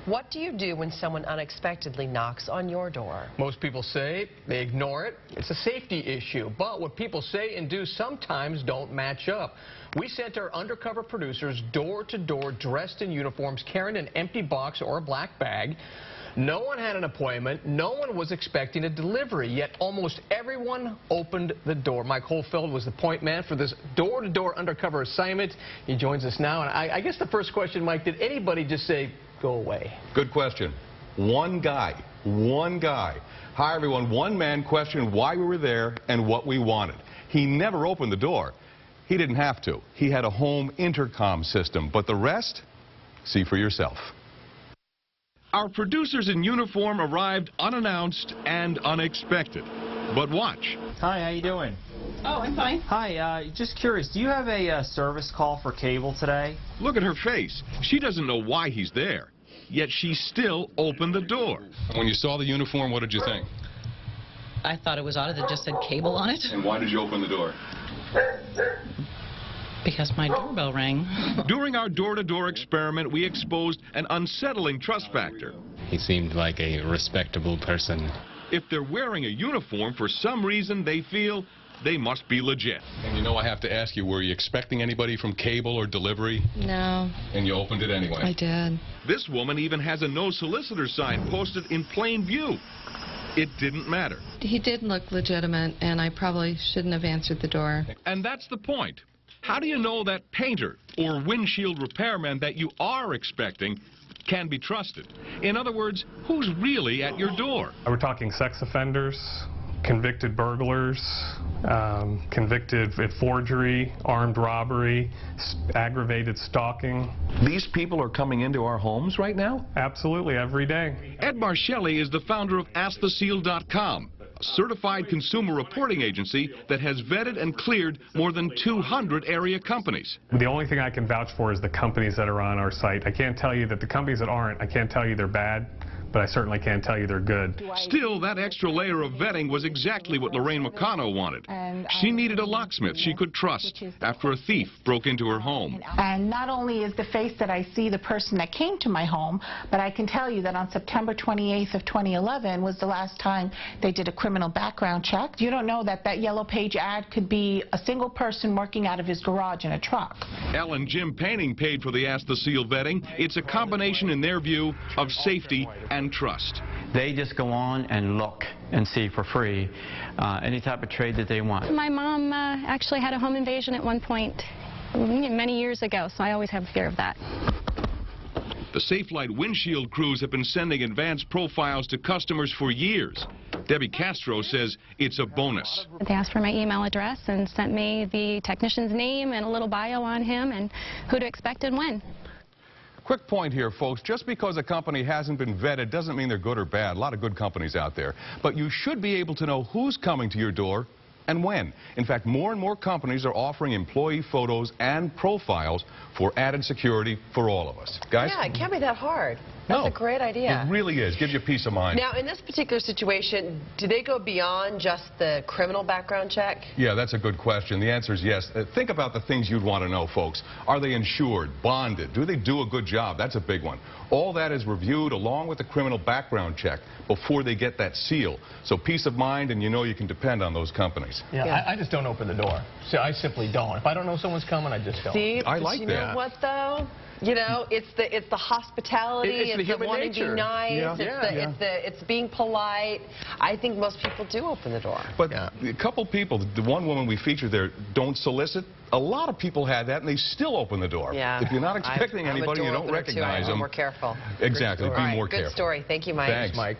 What do you do when someone unexpectedly knocks on your door? Most people say they ignore it. It's a safety issue. But what people say and do sometimes don't match up. We sent our undercover producers door to door dressed in uniforms carrying an empty box or a black bag. No one had an appointment. No one was expecting a delivery, yet almost everyone opened the door. Mike Holfeld was the point man for this door-to-door undercover assignment. He joins us now. And I guess the first question, Mike, did anybody just say, go away? Good question. One guy. Hi, everyone. One man questioned why we were there and what we wanted. He never opened the door. He didn't have to. He had a home intercom system. But the rest, see for yourself. Our producers in uniform arrived unannounced and unexpected. But watch. Hi, how you doing? Oh, I'm fine. Hi, just curious, do you have a service call for cable today? Look at her face. She doesn't know why he's there, yet she still opened the door. When you saw the uniform, what did you think? I thought it was odd that it just said cable on it. And why did you open the door? Because my doorbell rang. During our door-to-door experiment, we exposed an unsettling trust factor. He seemed like a respectable person. If they're wearing a uniform, for some reason they feel they must be legit. And you know, I have to ask you, were you expecting anybody from cable or delivery? No. And you opened it anyway? I did. This woman even has a no solicitor sign posted in plain view. It didn't matter. He did look legitimate, and I probably shouldn't have answered the door. And that's the point. How do you know that painter or windshield repairman that you are expecting can be trusted? In other words, who's really at your door? We're talking sex offenders, convicted burglars, convicted at forgery, armed robbery, aggravated stalking. These people are coming into our homes right now? Absolutely, every day. Ed Marcelli is the founder of AskTheSeal.com, a certified consumer reporting agency that has vetted and cleared more than 200 area companies. The only thing I can vouch for is the companies that are on our site. I can't tell you that the companies that aren't, I can't tell you they're bad, but I certainly can't tell you they're good. Still, that extra layer of vetting was exactly what Lorraine McConnell wanted. She needed a locksmith she could trust after a thief broke into her home. And not only is the face that I see the person that came to my home, but I can tell you that on September 28th of 2011 was the last time they did a criminal background check. You don't know that that Yellow Page ad could be a single person working out of his garage in a truck. Elle and Jim Painting paid for the Ask the Seal vetting. It's a combination, in their view, of safety and trust. They just go on and look and see for free any type of trade that they want. My mom actually had a home invasion at one point many years ago, so I always have a fear of that. The SafeLight windshield crews have been sending advanced profiles to customers for years. Debbie Castro says it's a bonus. They asked for my email address and sent me the technician's name and a little bio on him and who to expect and when. Quick point here, folks. Just because a company hasn't been vetted doesn't mean they're good or bad. A lot of good companies out there. But you should be able to know who's coming to your door and when. In fact, more and more companies are offering employee photos and profiles for added security for all of us. Guys? Yeah, it can't be that hard. That's a great idea. It really is. Gives you peace of mind. Now, in this particular situation, do they go beyond just the criminal background check? Yeah, that's a good question. The answer is yes. Think about the things you'd want to know, folks. Are they insured, bonded? Do they do a good job? That's a big one. All that is reviewed along with the criminal background check before they get that seal. So peace of mind, and you know you can depend on those companies. Yeah. I just don't open the door. So I simply don't. If I don't know someone's coming, I just don't. See, I like you that. know what, though? You know, it's the hospitality, it's the wanting to be nice, it's being polite. I think most people do open the door. But a couple people, the one woman we featured there, don't solicit. A lot of people had that, and they still open the door. Yeah. If you're not expecting anybody, you don't recognize them. More careful. Exactly. Be more careful. Good story. Thank you, Mike. Thanks, Mike.